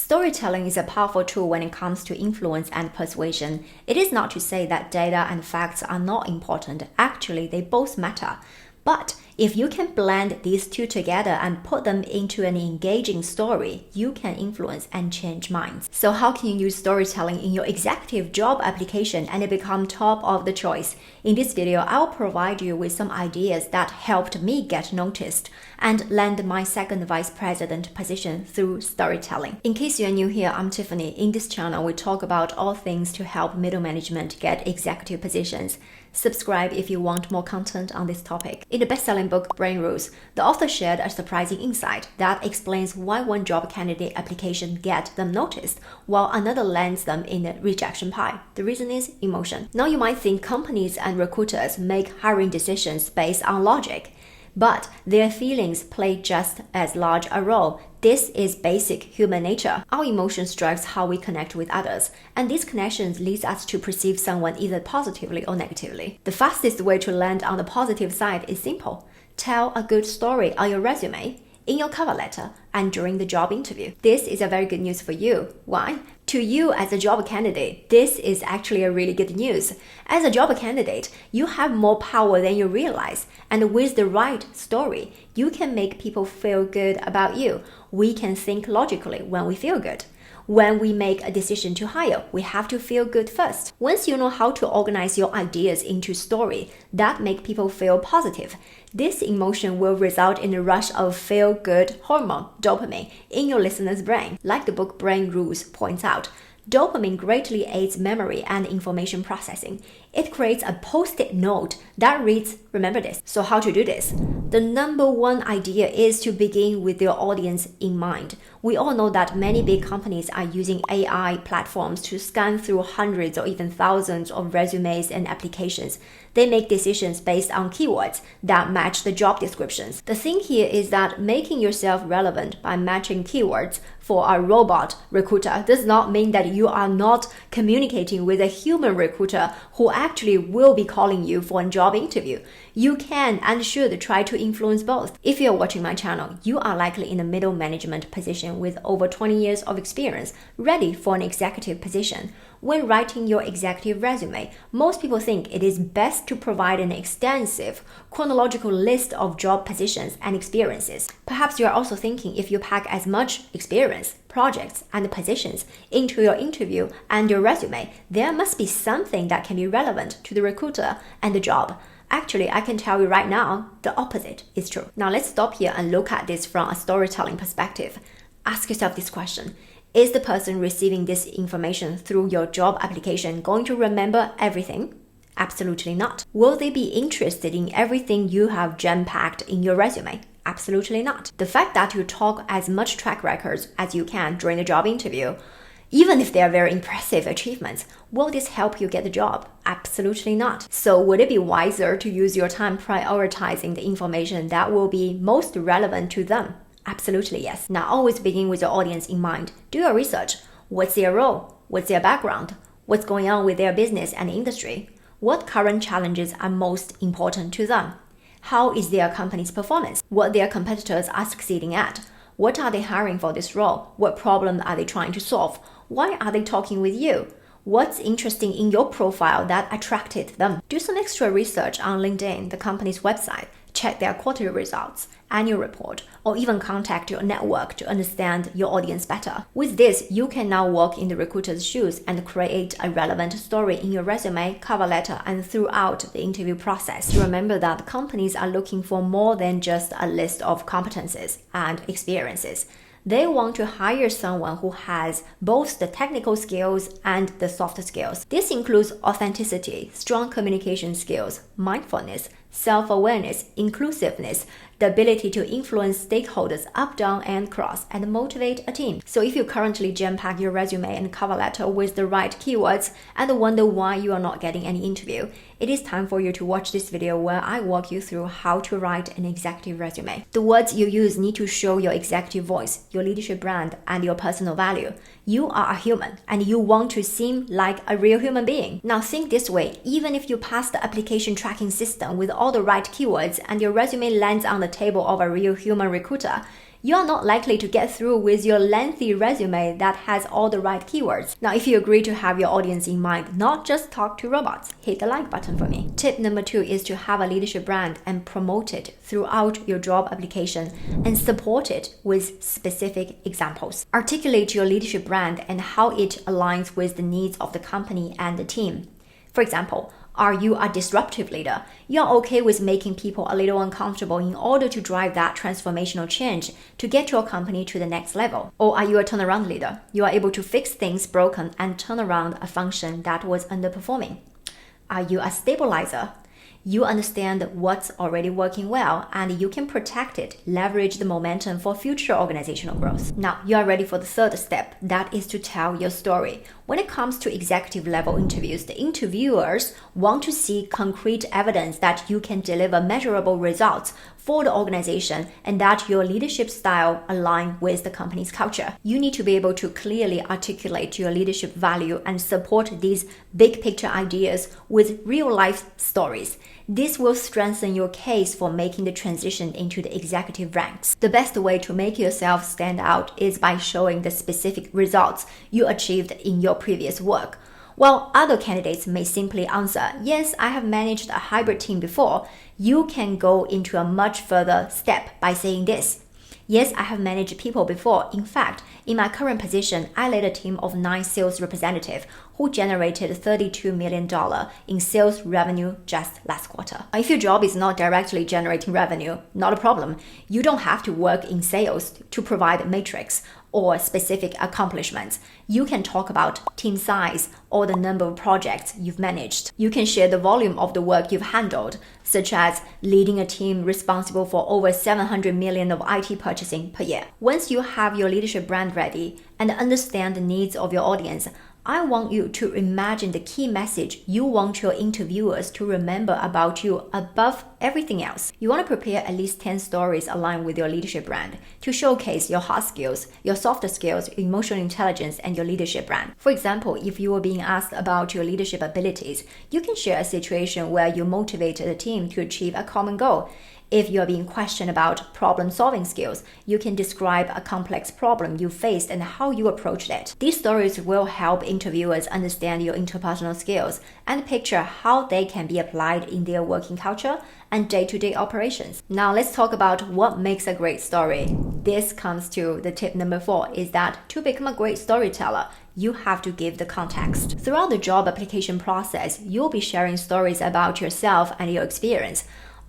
Storytelling is a powerful tool when it comes to influence and persuasion. It is not to say that data and facts are not important. Actually, they both matter. But if you can blend these two together and put them into an engaging story, you can influence and change minds. So how can you use storytelling in your executive job application and become top of the choice? In this video, I'll provide you with some ideas that helped me get noticed and land my second vice president position through storytelling. In case you're new here, I'm Tiffany. In this channel, we talk about all things to help middle management get executive positions. Subscribe if you want more content on this topic. In the best-selling book, Brain Rules, the author shared a surprising insight that explains why one job candidate application gets them noticed, while another lands them in the rejection pile. The reason is emotion. Now you might think companies and recruiters make hiring decisions based on logic, but their feelings play just as large a role. This is basic human nature. Our emotions drives how we connect with others, and these connections leads us to perceive someone either positively or negatively. The fastest way to land on the positive side is simple. Tell a good story on your resume, in your cover letter, and during the job interview. This is a very good news for you. Why? To you as a job candidate, this is actually a really good news. As a job candidate, you have more power than you realize, and with the right story, you can make people feel good about you. We can think logically when we feel good. When we make a decision to hire, we have to feel good first. Once you know how to organize your ideas into story that make people feel positive, this emotion will result in a rush of feel-good hormone, dopamine, in your listener's brain. Like the book Brain Rules points out, dopamine greatly aids memory and information processing. It creates a post-it note that reads, remember this. So how to do this? The number one idea is to begin with your audience in mind. We all know that many big companies are using AI platforms to scan through hundreds or even thousands of resumes and applications. They make decisions based on keywords that match the job descriptions. The thing here is that making yourself relevant by matching keywords for a robot recruiter does not mean that you are not communicating with a human recruiter who actually will be calling you for a job interview. You can and should try to influence both. If you're watching my channel, you are likely in a middle management position with over 20 years of experience, ready for an executive position. When writing your executive resume, most people think it is best to provide an extensive, chronological list of job positions and experiences. Perhaps you are also thinking if you pack as much experience, projects, and positions into your interview and your resume, there must be something that can be relevant to the recruiter and the job. Actually, I can tell you right now, the opposite is true. Now let's stop here and look at this from a storytelling perspective. Ask yourself this question. Is the person receiving this information through your job application going to remember everything? Absolutely not. Will they be interested in everything you have jam-packed in your resume? Absolutely not. The fact that you talk as much track records as you can during the job interview, even if they are very impressive achievements, will this help you get the job? Absolutely not. So would it be wiser to use your time prioritizing the information that will be most relevant to them? Absolutely yes. Now always begin with your audience in mind. Do your research. What's their role? What's their background? What's going on with their business and industry? What current challenges are most important to them? How is their company's performance? What their competitors are succeeding at? What are they hiring for this role? What problem are they trying to solve? Why are they talking with you? What's interesting in your profile that attracted them? Do some extra research on LinkedIn, the company's website. Check their quarterly results, annual report, or even contact your network to understand your audience better. With this, you can now walk in the recruiter's shoes and create a relevant story in your resume, cover letter, and throughout the interview process. Remember that companies are looking for more than just a list of competencies and experiences. They want to hire someone who has both the technical skills and the soft skills. This includes authenticity, strong communication skills, mindfulness, self-awareness, inclusiveness, the ability to influence stakeholders up, down, and cross, and motivate a team. So if you currently jam-pack your resume and cover letter with the right keywords and wonder why you are not getting any interview, it is time for you to watch this video where I walk you through how to write an executive resume. The words you use need to show your executive voice, your leadership brand, and your personal value. You are a human, and you want to seem like a real human being. Now think this way, even if you pass the application tracking system with all the right keywords and your resume lands on the table of a real human recruiter, you are not likely to get through with your lengthy resume that has all the right keywords. Now, if you agree to have your audience in mind, not just talk to robots, hit the like button for me. Tip number 2 is to have a leadership brand and promote it throughout your job application and support it with specific examples. Articulate your leadership brand and how it aligns with the needs of the company and the team. For example, are you a disruptive leader? You're okay with making people a little uncomfortable in order to drive that transformational change to get your company to the next level. Or are you a turnaround leader? You are able to fix things broken and turn around a function that was underperforming. Are you a stabilizer? You understand what's already working well and you can protect it, leverage the momentum for future organizational growth. Now, you are ready for the third step, that is to tell your story. When it comes to executive level interviews, the interviewers want to see concrete evidence that you can deliver measurable results for the organization and that your leadership style aligns with the company's culture. You need to be able to clearly articulate your leadership value and support these big picture ideas with real life stories. This will strengthen your case for making the transition into the executive ranks. The best way to make yourself stand out is by showing the specific results you achieved in your previous work. While other candidates may simply answer, yes, I have managed a hybrid team before, you can go into a much further step by saying this. Yes, I have managed people before. In fact, in my current position, I led a team of 9 sales representatives who generated $32 million in sales revenue just last quarter. If your job is not directly generating revenue, not a problem. You don't have to work in sales to provide metrics or specific accomplishments. You can talk about team size or the number of projects you've managed. You can share the volume of the work you've handled, such as leading a team responsible for over $700 million of IT purchasing per year. Once you have your leadership brand ready and understand the needs of your audience, I want you to imagine the key message you want your interviewers to remember about you above everything else. You want to prepare at least 10 stories aligned with your leadership brand to showcase your hard skills, your softer skills, emotional intelligence, and your leadership brand. For example, if you were being asked about your leadership abilities, you can share a situation where you motivated a team to achieve a common goal. If you're being questioned about problem-solving skills, you can describe a complex problem you faced and how you approached it. These stories will help interviewers understand your interpersonal skills and picture how they can be applied in their working culture and day-to-day operations. Now let's talk about what makes a great story. This comes to the tip number 4, is that to become a great storyteller, you have to give the context. Throughout the job application process, you'll be sharing stories about yourself and your experience.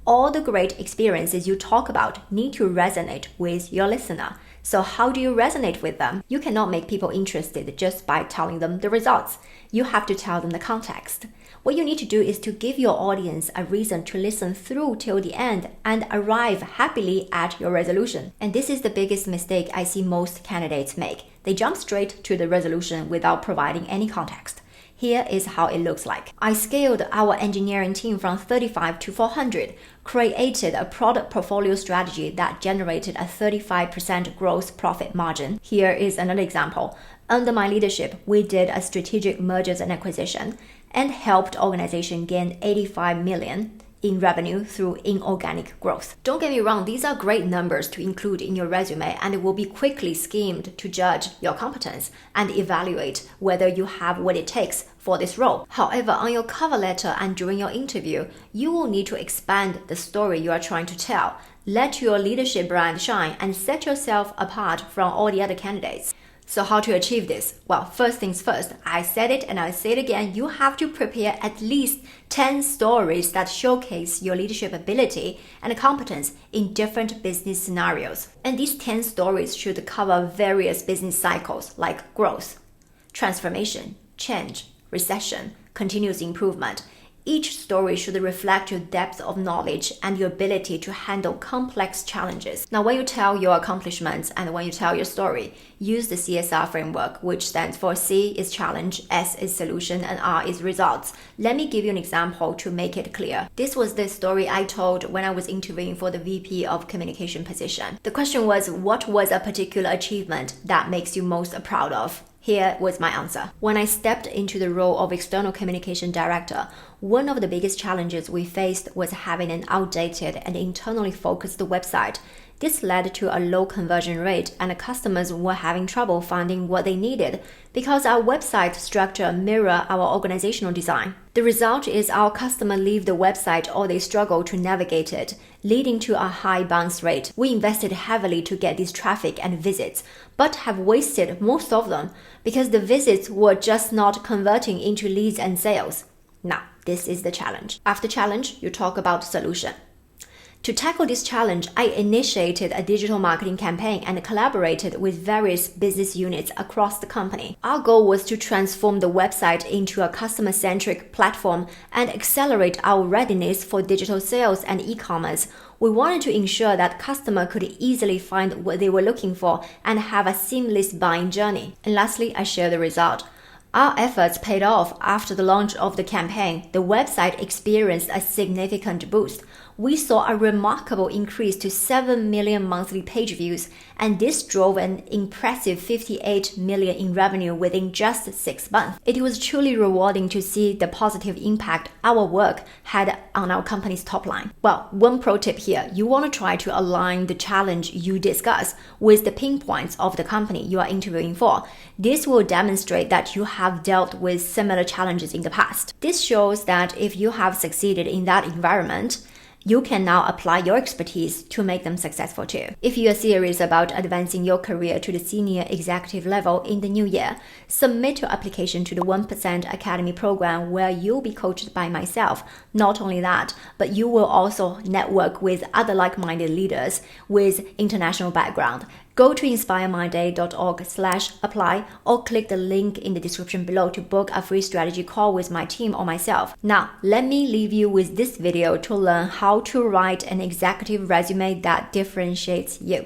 All the great experiences you talk about need to resonate with your listener. So how do you resonate with them? You cannot make people interested just by telling them the results. You have to tell them the context. What you need to do is to give your audience a reason to listen through till the end and arrive happily at your resolution. And this is the biggest mistake I see most candidates make. They jump straight to the resolution without providing any context. Here is how it looks like. I scaled our engineering team from 35 to 400, created a product portfolio strategy that generated a 35% gross profit margin. Here is another example. Under my leadership, we did a strategic mergers and acquisition and helped organization gain $85 million in revenue through inorganic growth. Don't get me wrong, these are great numbers to include in your resume, and it will be quickly skimmed to judge your competence and evaluate whether you have what it takes for this role. However, on your cover letter and during your interview, you will need to expand the story you are trying to tell. Let your leadership brand shine and set yourself apart from all the other candidates. So how to achieve this? Well, first things first, I said it and I'll say it again, you have to prepare at least 10 stories that showcase your leadership ability and competence in different business scenarios. And these 10 stories should cover various business cycles like growth, transformation, change, recession, continuous improvement. Each story should reflect your depth of knowledge and your ability to handle complex challenges. Now, when you tell your accomplishments and when you tell your story, use the CSR framework, which stands for C is challenge, S is solution, and R is results. Let me give you an example to make it clear. This was the story I told when I was interviewing for the VP of communication position. The question was, what was a particular achievement that makes you most proud of? Here was my answer. When I stepped into the role of external communication director, one of the biggest challenges we faced was having an outdated and internally focused website. This led to a low conversion rate, and customers were having trouble finding what they needed because our website structure mirrors our organizational design. The result is our customers leave the website or they struggle to navigate it, leading to a high bounce rate. We invested heavily to get this traffic and visits, but have wasted most of them because the visits were just not converting into leads and sales. Now, this is the challenge. After challenge, you talk about solution. To tackle this challenge, I initiated a digital marketing campaign and collaborated with various business units across the company. Our goal was to transform the website into a customer-centric platform and accelerate our readiness for digital sales and e-commerce. We wanted to ensure that customers could easily find what they were looking for and have a seamless buying journey. And lastly, I share the result. Our efforts paid off. After the launch of the campaign, the website experienced a significant boost. We saw a remarkable increase to 7 million monthly page views, and this drove an impressive 58 million in revenue within just 6 months. It was truly rewarding to see the positive impact our work had on our company's top line. Well, one pro tip here, you want to try to align the challenge you discuss with the pain points of the company you are interviewing for. This will demonstrate that you have dealt with similar challenges in the past. This shows that if you have succeeded in that environment, you can now apply your expertise to make them successful too. If you are serious about advancing your career to the senior executive level in the new year, submit your application to the 1% Academy program where you'll be coached by myself. Not only that, but you will also network with other like-minded leaders with international background. Go to inspiremyday.org/apply or click the link in the description below to book a free strategy call with my team or myself. Now, let me leave you with this video to learn how to write an executive resume that differentiates you.